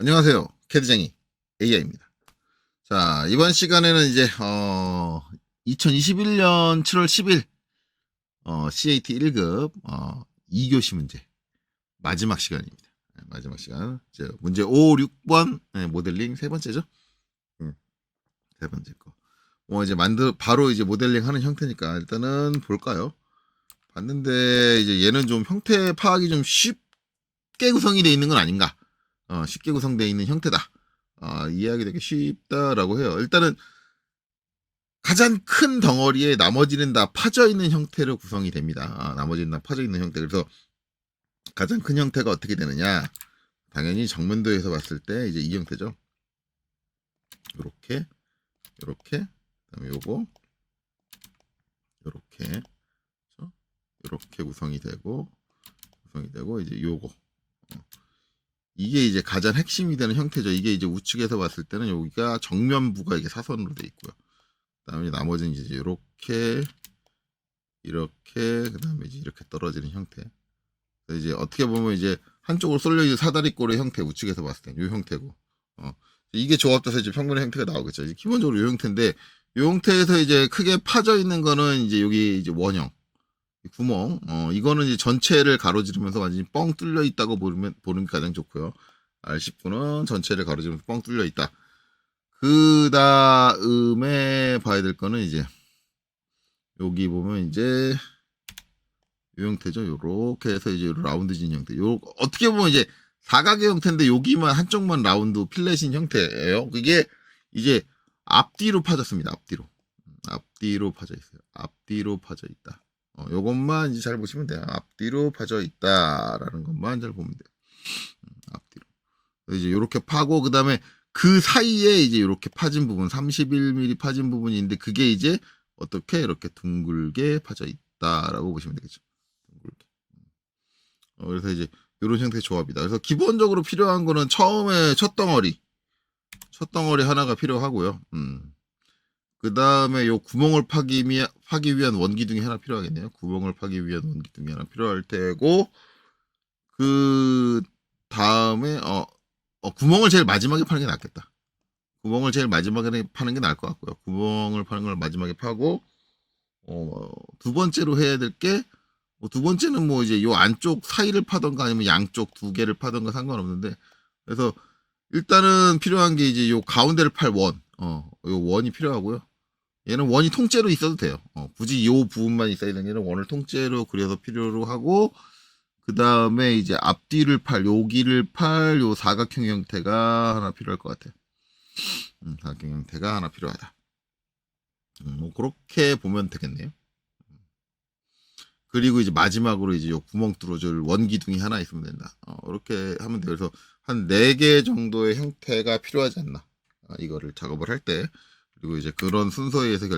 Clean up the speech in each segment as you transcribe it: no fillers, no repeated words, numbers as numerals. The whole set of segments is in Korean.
안녕하세요. 캐드쟁이 AI입니다. 자, 이번 시간에는 이제 2021년 7월 10일 CAT 1급 2교시 문제 마지막 시간입니다. 네, 마지막 시간. 이제 문제 5, 6번 모델링 세 번째죠. 세 번째 거. 이제 바로 이제 모델링 하는 형태니까 일단은 볼까요? 봤는데 이제 얘는 좀 형태 파악이 좀 쉽게 구성이 되어 있는 건 아닌가? 쉽게 구성되어 있는 형태다. 이해하기 되게 쉽다라고 해요. 일단은 가장 큰 덩어리에 나머지는 다 파져 있는 형태로 구성이 됩니다. 나머지는 다 파져 있는 형태. 그래서 가장 큰 형태가 어떻게 되느냐? 당연히 정면도에서 봤을 때 이제 이 형태죠. 요렇게, 요렇게, 그다음에 요거, 요렇게, 요렇게 구성이 되고 이제 요거. 이게 이제 가장 핵심이 되는 형태죠. 이게 이제 우측에서 봤을 때는 여기가 정면부가 이게 사선으로 돼 있고요. 그다음에 나머지는 이제 이렇게 그다음에 이제 이렇게 떨어지는 형태. 이제 어떻게 보면 이제 한쪽으로 쏠려 있는 사다리꼴의 형태, 우측에서 봤을 때 이 형태고. 이게 조합돼서 이제 평면의 형태가 나오겠죠. 기본적으로 이 형태인데 이 형태에서 이제 크게 파져 있는 거는 이제 여기 이제 원형 구멍. 이거는 이제 전체를 가로지르면서 완전히 뻥 뚫려 있다고 보는 게 가장 좋고요. R19는 전체를 가로지르면서 뻥 뚫려 있다. 그 다음에 봐야 될 거는 이제 여기 보면 이제 이 형태죠. 요렇게 해서 이제 라운드진 형태. 어떻게 보면 이제 사각의 형태인데 여기만 한쪽만 라운드 필렛인 형태예요. 그게 이제 앞뒤로 파졌습니다. 앞뒤로 파져 있어요. 앞뒤로 파져 있다. 요것만 이제 잘 보시면 돼요. 앞뒤로 파져 있다라는 것만 잘 보면 돼요. 앞뒤로. 이제 요렇게 파고 그다음에 그 사이에 이제 이렇게 파진 부분 31mm 파진 부분이 있는데 그게 이제 어떻게 이렇게 둥글게 파져 있다라고 보시면 되겠죠. 둥글게. 그래서 이제 이런 형태의 조합이다. 그래서 기본적으로 필요한 거는 처음에 첫 덩어리 하나가 필요하고요. 그 다음에 요 구멍을 파기 위한 원기둥이 하나 필요하겠네요. 구멍을 파기 위한 원기둥이 하나 필요할 테고 그 다음에 구멍을 제일 마지막에 파는 게 낫겠다. 구멍을 제일 마지막에 파는 게 나을 것 같고요. 구멍을 파는 걸 마지막에 파고 두 번째로 해야 될 게 두 번째는 뭐 이제 요 안쪽 사이를 파던가 아니면 양쪽 두 개를 파던가 상관없는데 그래서 일단은 필요한 게 이제 요 가운데를 팔 원, 요 원이 필요하고요. 얘는 원이 통째로 있어도 돼요. 굳이 요 부분만 있어야 되는 게 아니라 원을 통째로 그려서 필요로 하고 그 다음에 이제 앞뒤를 여기를 요 사각형 형태가 하나 필요할 것 같아요. 사각형 형태가 하나 필요하다. 뭐 그렇게 보면 되겠네요. 그리고 이제 마지막으로 이제 요 구멍 뚫어줄 원기둥이 하나 있으면 된다. 이렇게 하면 돼요. 그래서 한 4개 정도의 형태가 필요하지 않나. 이거를 작업을 할 때. 그리고 이제 그런 순서에 의해서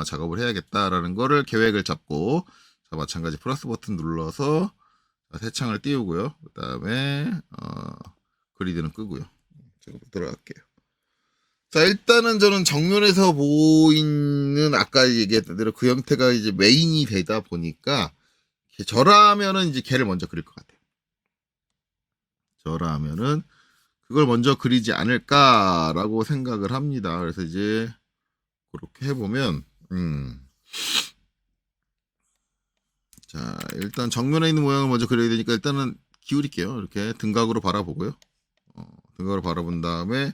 작업을 해야겠다라는 거를 계획을 잡고, 자, 마찬가지 플러스 버튼 눌러서, 새 창을 띄우고요. 그 다음에, 그리드는 끄고요. 제가 들어갈게요. 자, 일단은 저는 정면에서 보이는 아까 얘기했던 대로 그 형태가 이제 메인이 되다 보니까 저라면은 이제 걔를 먼저 그릴 것 같아요. 저라면은 그걸 먼저 그리지 않을까라고 생각을 합니다. 그래서 이제 그렇게 해보면 자, 일단 정면에 있는 모양을 먼저 그려야 되니까 일단은 기울일게요. 이렇게 등각으로 바라보고요. 등각으로 바라본 다음에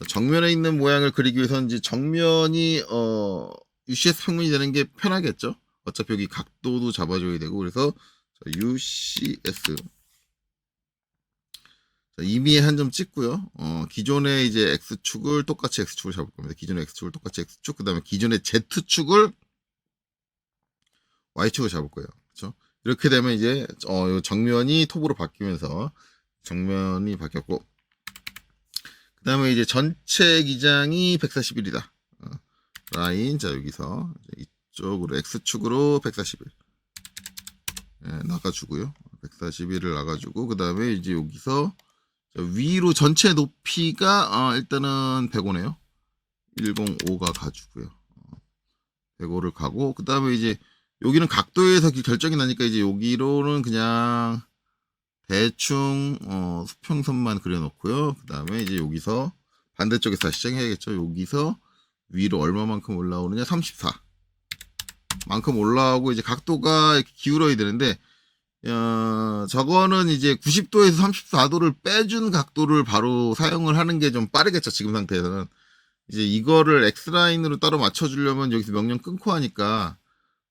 정면에 있는 모양을 그리기 위해서는 이제 정면이 UCS 평면이 되는 게 편하겠죠. 어차피 여기 각도도 잡아줘야 되고 그래서 UCS 임의의 한 점 찍고요. 기존의 이제 X축을 똑같이 X축을 잡을 겁니다. 기존의 X축을 똑같이 X축, 그 다음에 기존의 Z축을 Y축을 잡을 거예요. 그렇죠? 이렇게 되면 이제 정면이 톱으로 바뀌면서 정면이 바뀌었고 그 다음에 이제 전체 기장이 141이다. 라인, 자, 여기서 이쪽으로 X축으로 141 나가주고요. 141을 나가주고 그 다음에 이제 여기서 위로 전체 높이가 일단은 105네요. 105가 가주고요. 105를 가고 그 다음에 이제 여기는 각도에서 결정이 나니까 이제 여기로는 그냥 대충 수평선만 그려놓고요. 그 다음에 이제 여기서 반대쪽에서 다시 시작해야겠죠. 여기서 위로 얼마만큼 올라오느냐? 34 만큼 올라오고 이제 각도가 이렇게 기울어야 되는데 저거는 이제 90도에서 34도를 빼준 각도를 바로 사용을 하는 게 좀 빠르겠죠. 지금 상태에서는 이제 이거를 X라인으로 따로 맞춰주려면 여기서 명령 끊고 하니까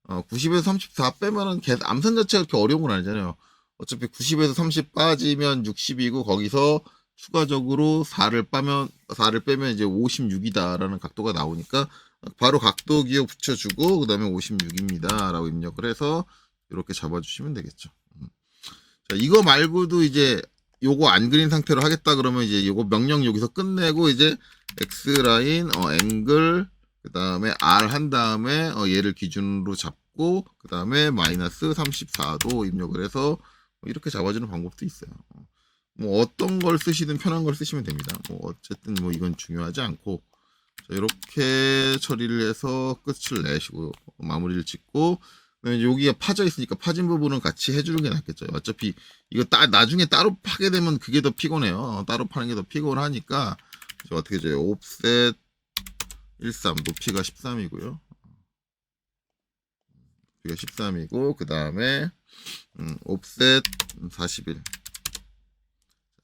90에서 34 빼면은 암산 자체가 그렇게 어려운 건 아니잖아요. 어차피 90에서 30 빠지면 60이고 거기서 추가적으로 4를 빼면 이제 56이다라는 각도가 나오니까 바로 각도 기호 붙여주고 그 다음에 56입니다 라고 입력을 해서 이렇게 잡아주시면 되겠죠. 자, 이거 말고도 이제 요거 안 그린 상태로 하겠다 그러면 이제 요거 명령 여기서 끝내고 이제 X라인 앵글 그 다음에 R 한 다음에 얘를 기준으로 잡고 그 다음에 마이너스 34도 입력을 해서 이렇게 잡아주는 방법도 있어요. 뭐 어떤 걸 쓰시든 편한 걸 쓰시면 됩니다. 뭐 어쨌든 뭐 이건 중요하지 않고 자, 이렇게 처리를 해서 끝을 내시고 마무리를 짓고 여기가 파져 있으니까 파진 부분은 같이 해주는 게 낫겠죠. 어차피 이거 나중에 따로 파게 되면 그게 더 피곤해요. 따로 파는 게 더 피곤하니까 어떻게 해줘요? 옵셋 13 높이가 13이고요. 높이가 13이고 그 다음에 옵셋 41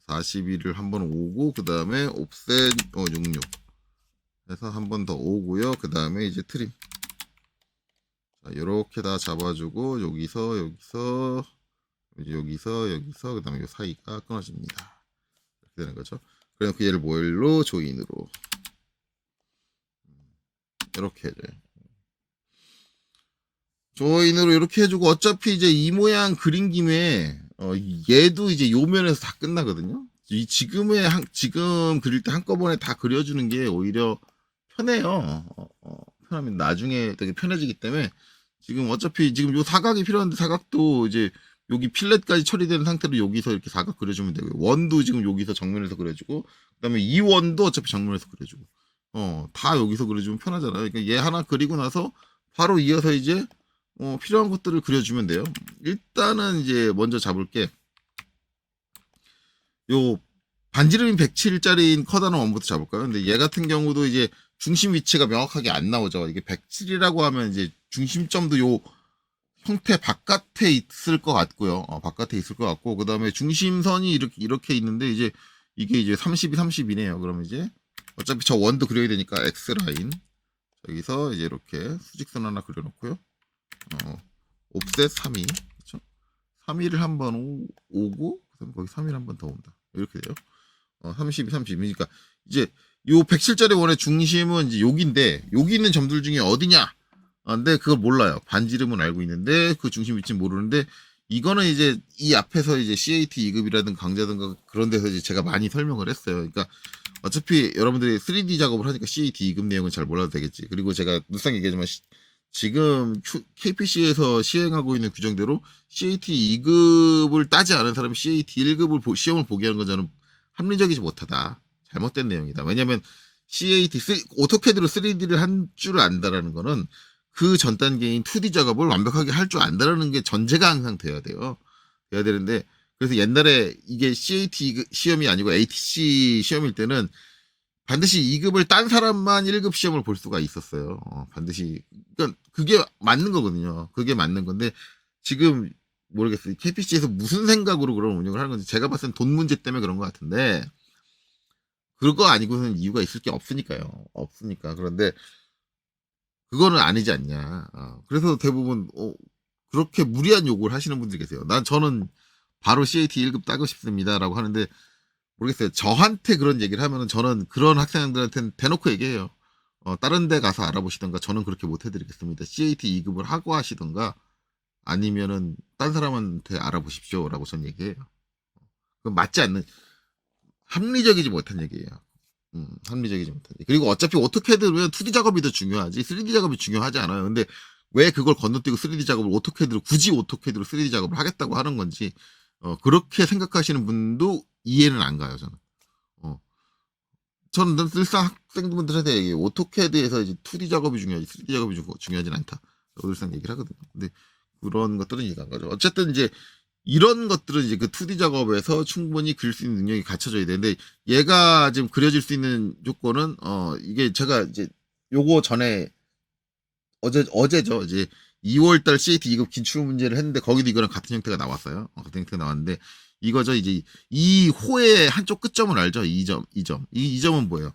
41을 한번 오고 그 다음에 옵셋 66 해서 한 번 더 오고요. 그 다음에 이제 트림 자, 이렇게 다 잡아주고 여기서 그 다음에 이 사이가 끊어집니다. 이렇게 되는 거죠. 그래서 그 얘를 뭘로 조인으로 이렇게 해줘요. 조인으로 이렇게 해주고 어차피 이제 이 모양 그린 김에 얘도 이제 요 면에서 다 끝나거든요. 지금 그릴 때 한꺼번에 다 그려주는 게 오히려 편해요. 편하면 나중에 되게 편해지기 때문에 지금 어차피 지금 요 사각이 필요한데 사각도 이제 여기 필렛까지 처리된 상태로 여기서 이렇게 사각 그려주면 되고요. 원도 지금 여기서 정면에서 그려주고 그다음에 이 원도 어차피 정면에서 그려주고 다 여기서 그려주면 편하잖아요. 그러니까 얘 하나 그리고 나서 바로 이어서 이제 필요한 것들을 그려주면 돼요. 일단은 이제 먼저 잡을게 요 반지름이 107짜리인 커다란 원부터 잡을까요? 근데 얘 같은 경우도 이제 중심 위치가 명확하게 안 나오죠. 이게 107이라고 하면 이제 중심점도 요 형태 바깥에 있을 것 같고요. 바깥에 있을 것 같고, 그 다음에 중심선이 이렇게 있는데, 이게 이제 32네요. 그러면 이제, 어차피 저 원도 그려야 되니까, X라인. 여기서 이제 이렇게 수직선 하나 그려놓고요. 옵셋 32. 그쵸? 32를 한번 오고, 그 다음에 거기 32를 한 번 더 온다. 이렇게 돼요. 32. 그러니까, 이제, 요 107짜리 원의 중심은 이제 여기인데, 여기 있는 점들 중에 어디냐? 근데 그걸 몰라요. 반지름은 알고 있는데 그 중심 위치는 모르는데 이거는 이제 이 앞에서 이제 CAT 2급이라든가 강좌든가 그런 데서 이제 제가 많이 설명을 했어요. 그러니까 어차피 여러분들이 3D 작업을 하니까 CAT 2급 내용은 잘 몰라도 되겠지. 그리고 제가 늘상 얘기하지만 지금 KPC에서 시행하고 있는 규정대로 CAT 2급을 따지 않은 사람이 CAT 1급을 시험을 보게 하는 건 저는 합리적이지 못하다. 잘못된 내용이다. 왜냐면 오토캐드로 3D를 한 줄 안다라는 거는 그 전 단계인 2D 작업을 완벽하게 할 줄 안다라는 게 전제가 항상 돼야 되는데, 그래서 옛날에 이게 CAT 시험이 아니고 ATC 시험일 때는 반드시 2급을 딴 사람만 1급 시험을 볼 수가 있었어요. 반드시. 그러니까 그게 맞는 거거든요. 그게 맞는 건데, 지금 모르겠어요. KPC에서 무슨 생각으로 그런 운영을 하는 건지 제가 봤을 땐 돈 문제 때문에 그런 것 같은데, 그거 아니고는 이유가 있을 게 없으니까요. 없으니까. 그런데, 그거는 아니지 않냐. 그래서 대부분 그렇게 무리한 요구를 하시는 분들이 계세요. 저는 바로 CAT 1급 따고 싶습니다라고 하는데 모르겠어요. 저한테 그런 얘기를 하면은 저는 그런 학생들한테는 대놓고 얘기해요. 다른 데 가서 알아보시던가 저는 그렇게 못 해드리겠습니다. CAT 2급을 하고 하시던가 아니면은 딴 사람한테 알아보십시오라고 전 얘기해요. 그건 맞지 않는 합리적이지 못한 얘기예요. 합리적이지 못한 얘기. 그리고 어차피 오토캐드면 2D 작업이 더 중요하지 3D 작업이 중요하지 않아요. 근데 왜 그걸 건너뛰고 3D 작업을 굳이 오토캐드로 3D 작업을 하겠다고 하는 건지 그렇게 생각하시는 분도 이해는 안 가요. 저는 늘상 학생분들한테 얘기해요. 오토캐드에서 이제 2D 작업이 중요하지 3D 작업이 중요하진 않다. 늘상 얘기를 하거든요. 근데 그런 것들은 이해가 안 가죠. 어쨌든 이제 이런 것들은 이제 그 2D 작업에서 충분히 그릴 수 있는 능력이 갖춰져야 되는데, 얘가 지금 그려질 수 있는 조건은, 이게 제가 이제 요거 전에 어제죠. 이제 2월달 CAT 2급 기출 문제를 했는데, 거기도 이거랑 같은 형태가 나왔어요. 같은 형태가 나왔는데, 이거죠. 이제 이 호의 한쪽 끝점을 알죠? 이 점은 뭐예요?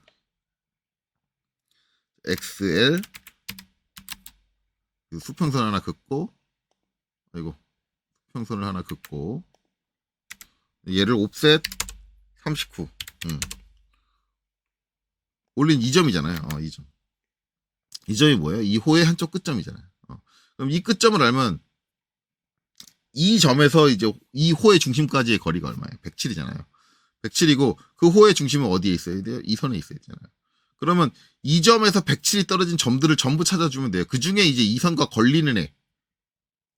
XL, 수평선 하나 긋고, 아이고, 수평선을 하나 긋고, 얘를 옵셋 39. 올린 이 점이잖아요. 이 점. 이 점이 뭐예요? 이 호의 한쪽 끝점이잖아요. 그럼 이 끝점을 알면 이 점에서 이제 이 호의 중심까지의 거리가 얼마예요? 107이잖아요. 107이고 그 호의 중심은 어디에 있어야 돼요? 이 선에 있어야 되잖아요. 그러면 이 점에서 107이 떨어진 점들을 전부 찾아주면 돼요. 그 중에 이제 이 선과 걸리는 애,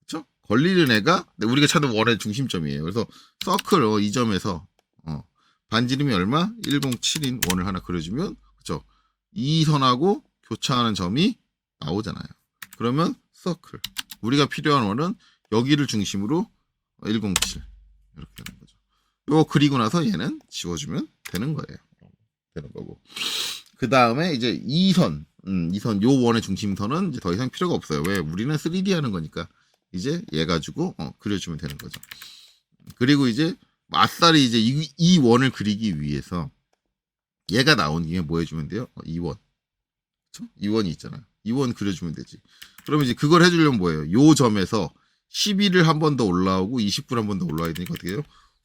그렇죠? 걸리는 애가 우리가 찾는 원의 중심점이에요. 그래서 서클 이 점에서 반지름이 얼마? 107인 원을 하나 그려주면, 그렇죠? 이 선하고 교차하는 점이 나오잖아요. 그러면 서클, 우리가 필요한 원은 여기를 중심으로 107 이렇게 되는 거죠. 이거 그리고 나서 얘는 지워주면 되는 거예요. 되는 거고. 그 다음에 이제 이 선, 요 원의 중심선은 이제 더 이상 필요가 없어요. 왜? 우리는 3D 하는 거니까 이제 얘 가지고 그려주면 되는 거죠. 그리고 이제 아싸리 이제 이 원을 그리기 위해서 얘가 나온 김에 뭐 해주면 돼요? 이 원. 그쵸? 이 원이 있잖아요. 이 원 그려주면 되지. 그러면 이제 그걸 해주려면 뭐예요? 요 점에서 11을 한 번 더 올라오고 29를 한 번 더 올라와야 되니까 어떻게 해요?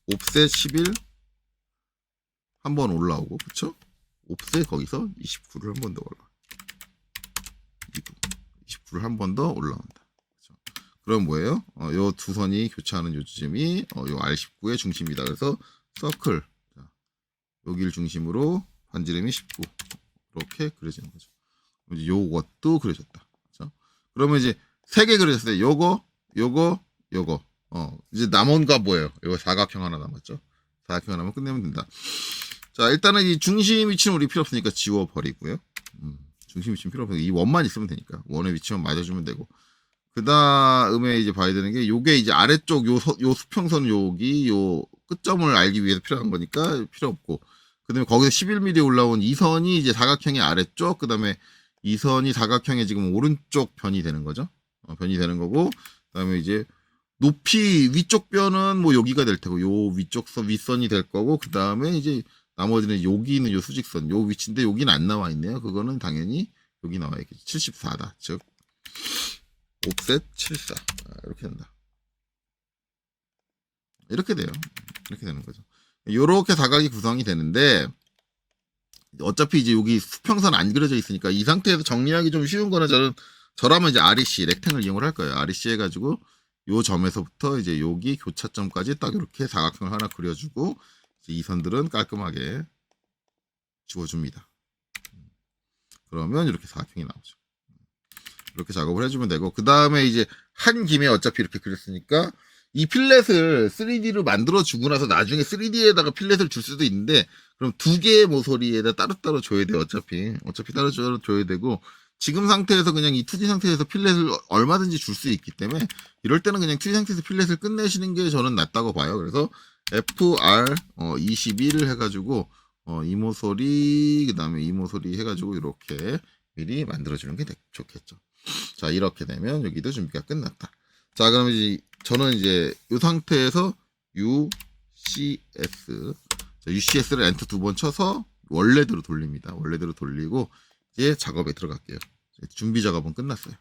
옵셋 11 한 번 올라오고, 그쵸? 옵셋 거기서 29를 한 번 더 올라. 29를 한 번 더 올라온다. 그쵸? 그럼 뭐예요? 요 두 선이 교차하는 요 지점이 요 R19의 중심이다. 그래서 서클, 여기를 중심으로 반지름이 19 이렇게 그려지는 거죠. 이제 요것도 그려졌다. 그렇죠? 그러면 이제 세 개 그려졌어요. 요거 이제 남은 거 뭐예요? 요거 사각형 하나 남았죠. 사각형 하나만 끝내면 된다. 자, 일단은 이 중심 위치는 우리 필요 없으니까 지워버리고요. 중심 위치는 필요 없으니까 이 원만 있으면 되니까 원의 위치만 맞아주면 되고, 그 다음에 이제 봐야 되는 게 요게 이제 아래쪽 요 수평선 여기 요 끝점을 알기 위해서 필요한 거니까 필요 없고, 그 다음에 거기서 11mm 올라온 이 선이 이제 사각형의 아래쪽, 그 다음에 이 선이 사각형의 지금 오른쪽 변이 되는 거죠. 변이 되는 거고, 그 다음에 이제 높이 위쪽 변은 뭐 여기가 될 테고, 요 위쪽 윗선이 될 거고, 그 다음에 이제 나머지는 여기 있는 요 수직선, 요 위치인데 여기는 안 나와 있네요. 그거는 당연히 여기 나와 있겠지. 74다. 즉, 옵셋 74. 이렇게 된다. 이렇게 돼요. 이렇게 되는 거죠. 요렇게 사각이 구성이 되는데, 어차피 이제 여기 수평선 안 그려져 있으니까 이 상태에서 정리하기 좀 쉬운 거는 저라면 이제 REC, 렉탱을 이용을 할 거예요. REC 해가지고 요 점에서부터 이제 여기 교차점까지 딱 이렇게 사각형을 하나 그려주고, 이 선들은 깔끔하게 지워줍니다. 그러면 이렇게 사각형이 나오죠. 이렇게 작업을 해주면 되고, 그 다음에 이제 한 김에 어차피 이렇게 그렸으니까 이 필렛을 3D로 만들어주고 나서 나중에 3D에다가 필렛을 줄 수도 있는데, 그럼 두 개의 모서리에다 따로따로 줘야 돼요. 어차피 따로 줘야 되고, 지금 상태에서 그냥 이 2D 상태에서 필렛을 얼마든지 줄 수 있기 때문에 이럴 때는 그냥 2D 상태에서 필렛을 끝내시는 게 저는 낫다고 봐요. 그래서 FR 21을 해가지고 이 모서리, 그 다음에 이 모서리 해가지고 이렇게 미리 만들어주는 게 좋겠죠. 자, 이렇게 되면 여기도 준비가 끝났다. 자, 그럼 이제 저는 이제 이 상태에서 UCS를 엔터 2번 쳐서 원래대로 돌립니다. 원래대로 돌리고 이제 작업에 들어갈게요. 준비 작업은 끝났어요.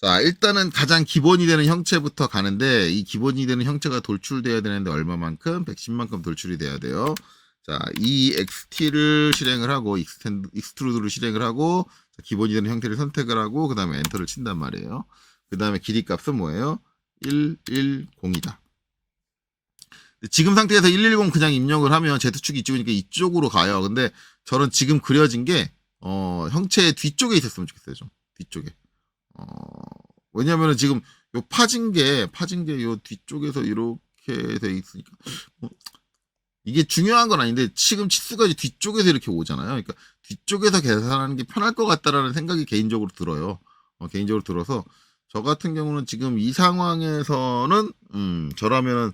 자, 일단은 가장 기본이 되는 형체부터 가는데, 이 기본이 되는 형체가 돌출돼야 되는데 얼마만큼? 110만큼 돌출이 돼야 돼요. 자, EXT를 실행을 하고 익스트루드를 실행을 하고, 기본이 되는 형태를 선택을 하고, 그 다음에 엔터를 친단 말이에요. 그 다음에 길이 값은 뭐예요? 110이다. 지금 상태에서 110 그냥 입력을 하면 Z축이 이쪽이니까 이쪽으로 가요. 근데 저는 지금 그려진 게 형체 뒤쪽에 있었으면 좋겠어요. 좀 뒤쪽에. 왜냐면은 지금 요 파진 게 요 뒤쪽에서 이렇게 돼 있으니까 이게 중요한 건 아닌데, 지금 치수가 이제 뒤쪽에서 이렇게 오잖아요. 그러니까 뒤쪽에서 계산하는 게 편할 것 같다라는 생각이 개인적으로 들어요. 개인적으로 들어서 저 같은 경우는 지금 이 상황에서는 저라면은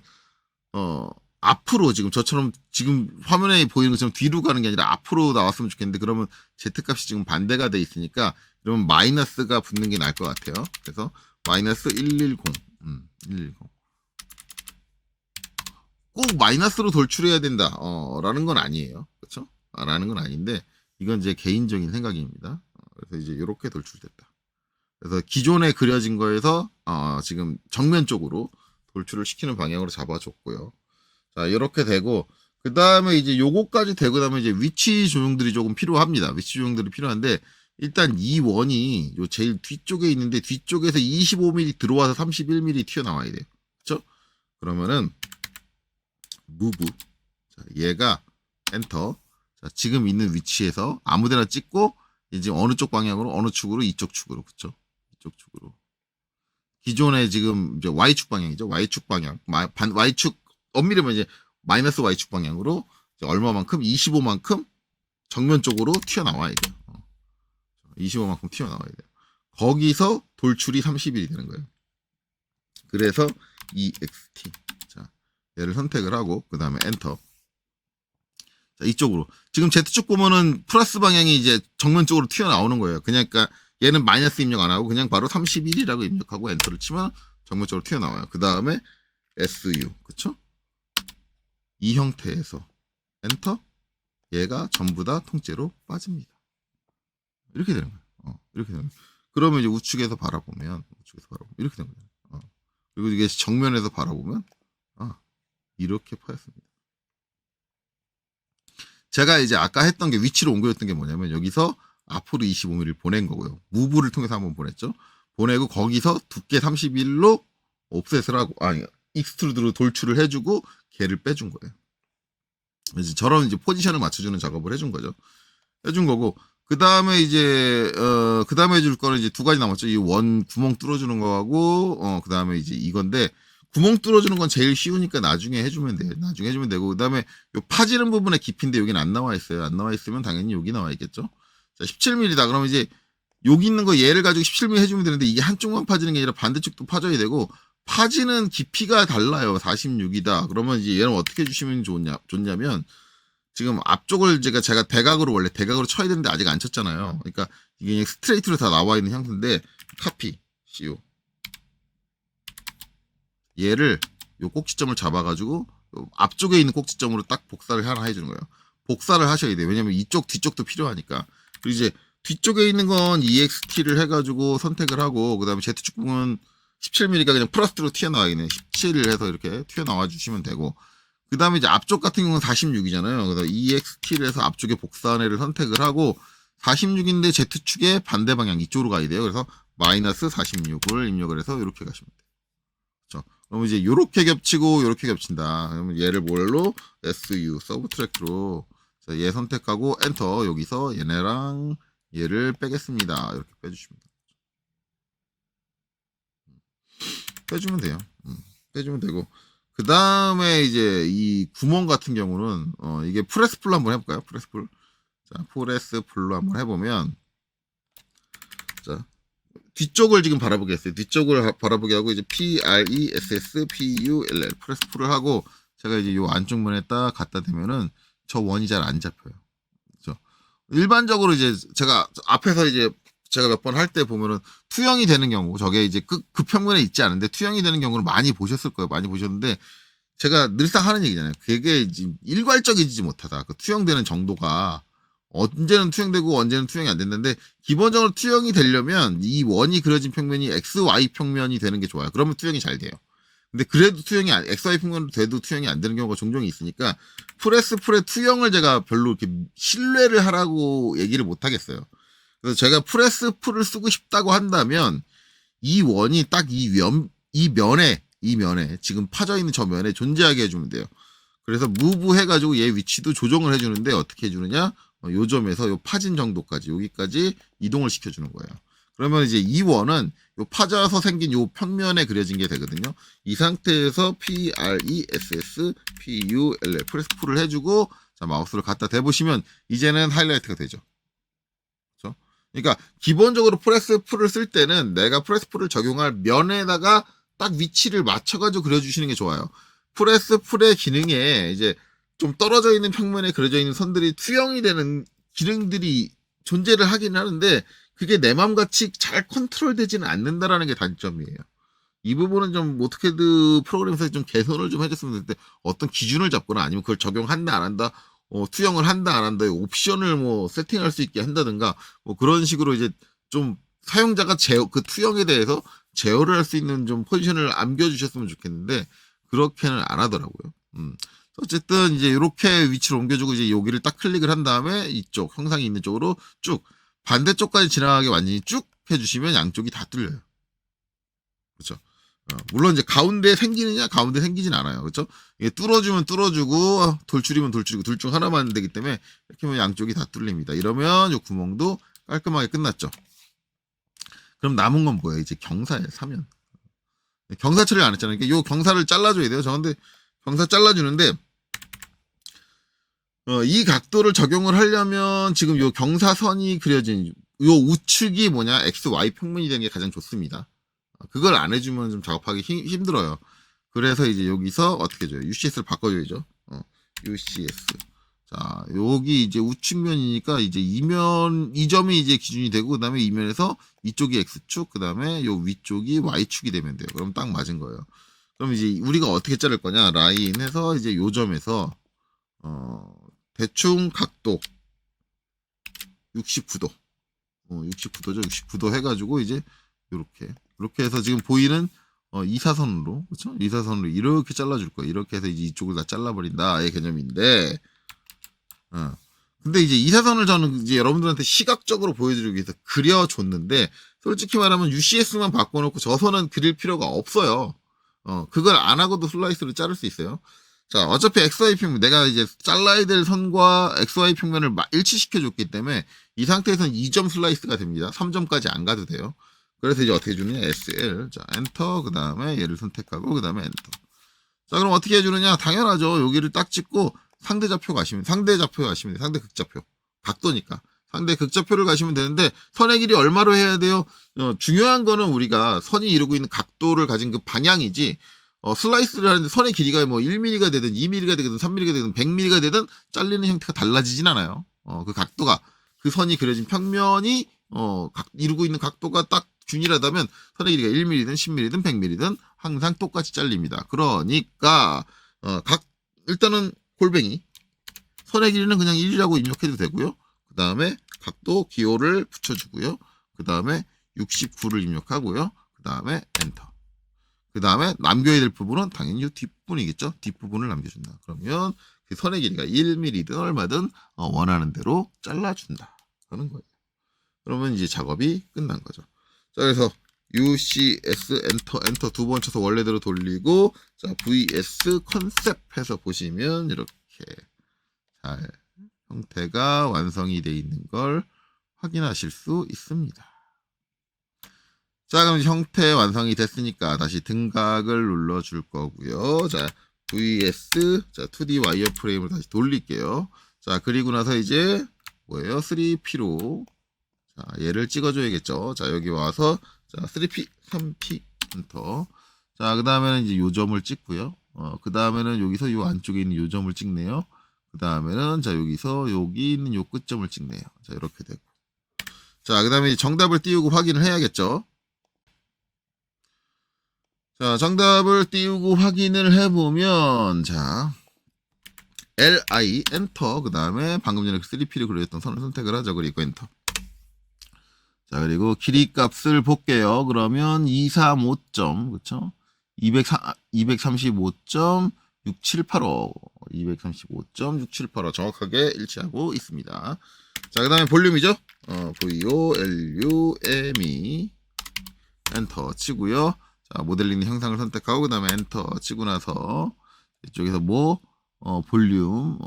앞으로 지금 저처럼 지금 화면에 보이는 것처럼 뒤로 가는 게 아니라 앞으로 나왔으면 좋겠는데 그러면 Z값이 지금 반대가 돼 있으니까 그러면 마이너스가 붙는 게 나을 것 같아요. 그래서 마이너스 110 110 꼭 마이너스로 돌출해야 된다 라는 건 아니에요. 그렇죠? 라는 건 아닌데 이건 제 개인적인 생각입니다. 그래서 이제 이렇게 돌출됐다. 그래서 기존에 그려진 거에서 지금 정면 쪽으로 돌출을 시키는 방향으로 잡아줬고요. 자, 이렇게 되고 그 다음에 이제 요거까지 되고 나면 이제 위치 조정들이 조금 필요합니다. 위치 조정들이 필요한데 일단 이 원이 요 제일 뒤쪽에 있는데 뒤쪽에서 25mm 들어와서 31mm 튀어나와야 돼요. 그렇죠? 그러면은 move 자, 얘가 엔터 자, 지금 있는 위치에서 아무데나 찍고 이제 어느 쪽 방향으로 어느 축으로 이쪽 축으로 그렇죠? 이쪽 축으로 기존에 지금 이제 Y축 방향이죠. Y축 방향 Y축 엄밀히 이제 마이너스 Y축 방향으로 이제 얼마만큼 25만큼 정면 쪽으로 튀어나와야 돼요. 25만큼 튀어나와야 돼요. 거기서 돌출이 30일이 되는 거예요. 그래서 EXT 자 얘를 선택을 하고 그 다음에 엔터 자, 이쪽으로 지금 Z축 보면은 플러스 방향이 이제 정면 쪽으로 튀어나오는 거예요. 그러니까 얘는 마이너스 입력 안 하고 그냥 바로 31이라고 입력하고 엔터를 치면 정면 쪽으로 튀어나와요. 그 다음에 SU 그쵸? 이 형태에서 엔터 얘가 전부 다 통째로 빠집니다. 이렇게 되는 거예요. 이렇게 되는 거예요. 그러면 이제 우측에서 바라보면 이렇게 되는 거예요. 그리고 이게 정면에서 바라보면 이렇게 파였습니다. 제가 이제 아까 했던 게 위치로 옮겨졌던 게 뭐냐면 여기서 앞으로 25mm를 보낸 거고요. 무브를 통해서 한번 보냈죠. 보내고 거기서 두께 31로 옵셋을 하고 익스트루드로 돌출을 해주고 걔를 빼준 거예요. 이제 저런 이제 포지션을 맞춰주는 작업을 해준 거죠. 해준 거고 그 다음에 이제 그 다음에 해줄 거는 이제 두 가지 남았죠. 이 원 구멍 뚫어주는 거하고 그 다음에 이제 이건데 구멍 뚫어주는 건 제일 쉬우니까 나중에 해주면 돼요. 나중에 해주면 되고 그 다음에 요 파지는 부분의 깊이인데 여기는 안 나와 있어요. 안 나와 있으면 당연히 여기 나와 있겠죠. 자 17mm다. 그러면 이제 여기 있는 거 얘를 가지고 17mm 해주면 되는데 이게 한쪽만 파지는 게 아니라 반대쪽도 파져야 되고 파지는 깊이가 달라요. 46이다. 그러면 이제 얘는 어떻게 해주시면 좋냐면 지금 앞쪽을 제가 대각으로 원래 대각으로 쳐야 되는데 아직 안 쳤잖아요. 그러니까 이게 스트레이트로 다 나와 있는 형태인데 카피 CO 얘를 요 꼭지점을 잡아가지고 앞쪽에 있는 꼭지점으로 딱 복사를 하나 해주는 거예요. 복사를 하셔야 돼요. 왜냐면 이쪽 뒤쪽도 필요하니까. 그리고 이제 뒤쪽에 있는 건 EXT를 해가지고 선택을 하고 그 다음에 Z축 부분 17mm가 그냥 플러스로 튀어나와야겠네. 17을 해서 이렇게 튀어나와 주시면 되고 그 다음에 이제 앞쪽 같은 경우는 46이잖아요. 그래서 EXT를 해서 앞쪽에 복사한 애를 선택을 하고 46인데 Z축의 반대 방향 이쪽으로 가야 돼요. 그래서 마이너스 46을 입력을 해서 이렇게 가시면 돼요. 그렇죠? 그러면 이제 요렇게 겹치고 요렇게 겹친다. 그러면 얘를 뭘로? SU 서브트랙트로 얘 선택하고 엔터 여기서 얘네랑 얘를 빼겠습니다. 이렇게 빼주시면 돼요. 빼주면 돼요. 빼주면 되고 그 다음에 이제 이 구멍 같은 경우는 이게 프레스풀로 한번 해볼까요? 프레스풀. 자, 프레스풀로 한번 해보면 자 뒤쪽을 지금 바라보게 했어요. 뒤쪽을 바라보게 하고 이제 PRESSPULL 프레스풀을 하고 제가 이제 요 안쪽 면에 딱 갖다 대면은 저 원이 잘 안 잡혀요. 그렇죠? 일반적으로 이제 제가 앞에서 이제 제가 몇 번 할 때 보면은 투영이 되는 경우 저게 이제 그 평면에 있지 않은데 투영이 되는 경우를 많이 보셨을 거예요. 많이 보셨는데 제가 늘상 하는 얘기잖아요. 그게 지금 일괄적이지 못하다. 그 투영되는 정도가 언제는 투영되고 언제는 투영이 안 된다는데 기본적으로 투영이 되려면 이 원이 그려진 평면이 XY 평면이 되는 게 좋아요. 그러면 투영이 잘 돼요. 근데 그래도 XY 평면으로 돼도 투영이 안 되는 경우가 종종 있으니까 프레스풀의 투영을 제가 별로 이렇게 신뢰를 하라고 얘기를 못 하겠어요. 그래서 제가 프레스풀을 쓰고 싶다고 한다면 이 원이 딱 이 면에 지금 파져 있는 저 면에 존재하게 해주면 돼요. 그래서 무브 해가지고 얘 위치도 조정을 해주는데 어떻게 해주느냐? 요 점에서 요 파진 정도까지 여기까지 이동을 시켜주는 거예요. 그러면 이제 이 원은 요 파져서 생긴 요 평면에 그려진 게 되거든요. 이 상태에서 PRESSPULL 프레스풀을 해주고 자 마우스를 갖다 대보시면 이제는 하이라이트가 되죠. 그렇죠? 그러니까 기본적으로 프레스 풀을 쓸 때는 내가 프레스 풀을 적용할 면에다가 딱 위치를 맞춰가지고 그려주시는 게 좋아요. 프레스 풀의 기능에 이제 좀 떨어져 있는 평면에 그려져 있는 선들이 투영이 되는 기능들이 존재를 하긴 하는데 그게 내 맘같이 잘 컨트롤 되지는 않는다라는 게 단점이에요. 이 부분은 좀 오토캐드 프로그램에서 좀 개선을 좀 해줬으면 좋겠는데 어떤 기준을 잡거나 아니면 그걸 적용한다 안 한다 투영을 한다 안 한다 옵션을 뭐 세팅할 수 있게 한다든가 뭐 그런 식으로 이제 좀 사용자가 그 투영에 대해서 제어를 할 수 있는 좀 포지션을 안겨주셨으면 좋겠는데 그렇게는 안 하더라고요. 어쨌든 이제 이렇게 위치를 옮겨주고 이제 여기를 딱 클릭을 한 다음에 이쪽 형상이 있는 쪽으로 쭉 반대쪽까지 지나가게 완전히 쭉 해주시면 양쪽이 다 뚫려요. 그렇죠. 물론 이제 가운데 생기느냐 가운데 생기진 않아요. 그렇죠? 이게 뚫어주면 뚫어주고 돌출이면 돌출이고 둘 중 하나만 되기 때문에 이렇게 하면 양쪽이 다 뚫립니다. 이러면 이 구멍도 깔끔하게 끝났죠. 그럼 남은 건 뭐예요? 이제 경사예요. 사면. 경사 처리를 안 했잖아요. 그러니까 요 경사를 잘라줘야 돼요. 저 근데 경사 잘라주는데 이 각도를 적용을 하려면 지금 요 경사선이 그려진 요 우측이 뭐냐 XY 평면이 되는 게 가장 좋습니다. 그걸 안 해주면 좀 작업하기 힘들어요. 그래서 이제 여기서 어떻게 해줘요? UCS를 바꿔줘야죠. UCS. 자, 여기 이제 우측면이니까 이제 이 점이 이제 기준이 되고, 그 다음에 이면에서 이쪽이 X축, 그 다음에 요 위쪽이 Y축이 되면 돼요. 그럼 딱 맞은 거예요. 그럼 이제 우리가 어떻게 자를 거냐? 라인 해서 이제 요 점에서, 대충 각도 69도. 69도죠. 69도 해가지고 이제 이렇게 해서 지금 보이는 2사선으로 그렇죠? 2사선으로 이렇게 잘라줄 거예요. 이렇게 해서 이제 이쪽을 다 잘라버린다의 개념인데, 근데 이제 2사선을 저는 이제 여러분들한테 시각적으로 보여드리기 위해서 그려줬는데, 솔직히 말하면 UCS만 바꿔놓고 저 선은 그릴 필요가 없어요. 그걸 안 하고도 슬라이스로 자를 수 있어요. 자, 어차피 XY 평면, 내가 이제 잘라야 될 선과 XY 평면을 일치시켜줬기 때문에 이 상태에서는 2점 슬라이스가 됩니다. 3점까지 안 가도 돼요. 그래서 이제 어떻게 해주느냐, SL. 자, 엔터. 그 다음에 얘를 선택하고, 그 다음에 엔터. 자, 그럼 어떻게 해주느냐? 당연하죠. 여기를 딱 찍고 상대 좌표 가시면 돼요. 상대 극좌표. 각도니까. 상대 극좌표를 가시면 되는데, 선의 길이 얼마로 해야 돼요? 중요한 거는 우리가 선이 이루고 있는 각도를 가진 그 방향이지, 슬라이스를 하는데 선의 길이가 뭐 1mm가 되든 2mm가 되든 3mm가 되든 100mm가 되든 잘리는 형태가 달라지진 않아요. 그 각도가, 그 선이 그려진 평면이, 이루고 있는 각도가 딱 균일하다면 선의 길이가 1mm든 10mm든 100mm든 항상 똑같이 잘립니다. 그러니까 일단은 골뱅이 선의 길이는 그냥 1이라고 입력해도 되고요. 그 다음에 각도 기호를 붙여주고요. 그 다음에 69를 입력하고요. 그 다음에 엔터. 그 다음에 남겨야 될 부분은 당연히 이 뒷부분이겠죠. 뒷부분을 남겨준다. 그러면 그 선의 길이가 1mm든 얼마든 원하는 대로 잘라준다 하는 거예요. 그러면 이제 작업이 끝난 거죠. 자, 그래서 UCS 엔터 두 번 쳐서 원래대로 돌리고, 자, VS 컨셉 해서 보시면 이렇게 잘 형태가 완성이 되어 있는 걸 확인하실 수 있습니다. 자, 그럼 형태 완성이 됐으니까 다시 등각을 눌러줄 거고요. 자, VS, 자, 2D 와이어 프레임을 다시 돌릴게요. 자, 그리고 나서 이제 뭐예요? 3P로 자, 얘를 찍어줘야겠죠. 자, 여기 와서 자, 3P, 3P 엔터. 자, 그 다음에는 이제 요 점을 찍고요. 그 다음에는 여기서 요 안쪽에 있는 요 점을 찍네요. 그 다음에는 자, 여기서 여기 있는 요 끝점을 찍네요. 자, 이렇게 되고. 자, 그 다음에 정답을 띄우고 확인을 해야겠죠. 자, 정답을 띄우고 확인을 해보면, 자, LI, 엔터, 그 다음에 방금 전에 3P를 그려줬던 선을 선택을 하죠. 그리고 엔터. 자, 그리고 길이 값을 볼게요. 그러면 235점, 그쵸? 235.6785. 235.6785. 정확하게 일치하고 있습니다. 자, 그 다음에 볼륨이죠? VOLUME. 엔터 치고요. 자, 모델링 형상을 선택하고, 그 다음에 엔터 치고 나서, 이쪽에서 뭐, 볼륨,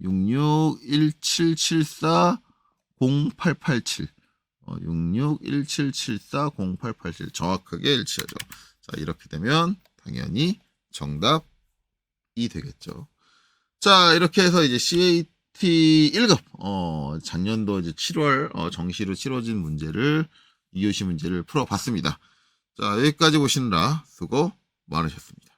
6617740887. 6617740887. 정확하게 일치하죠. 자, 이렇게 되면 당연히 정답이 되겠죠. 자, 이렇게 해서 이제 OT 1급, 작년도 이제 7월, 정시로 치러진 문제를, 2교시 문제를 풀어봤습니다. 자, 여기까지 보시느라 수고 많으셨습니다.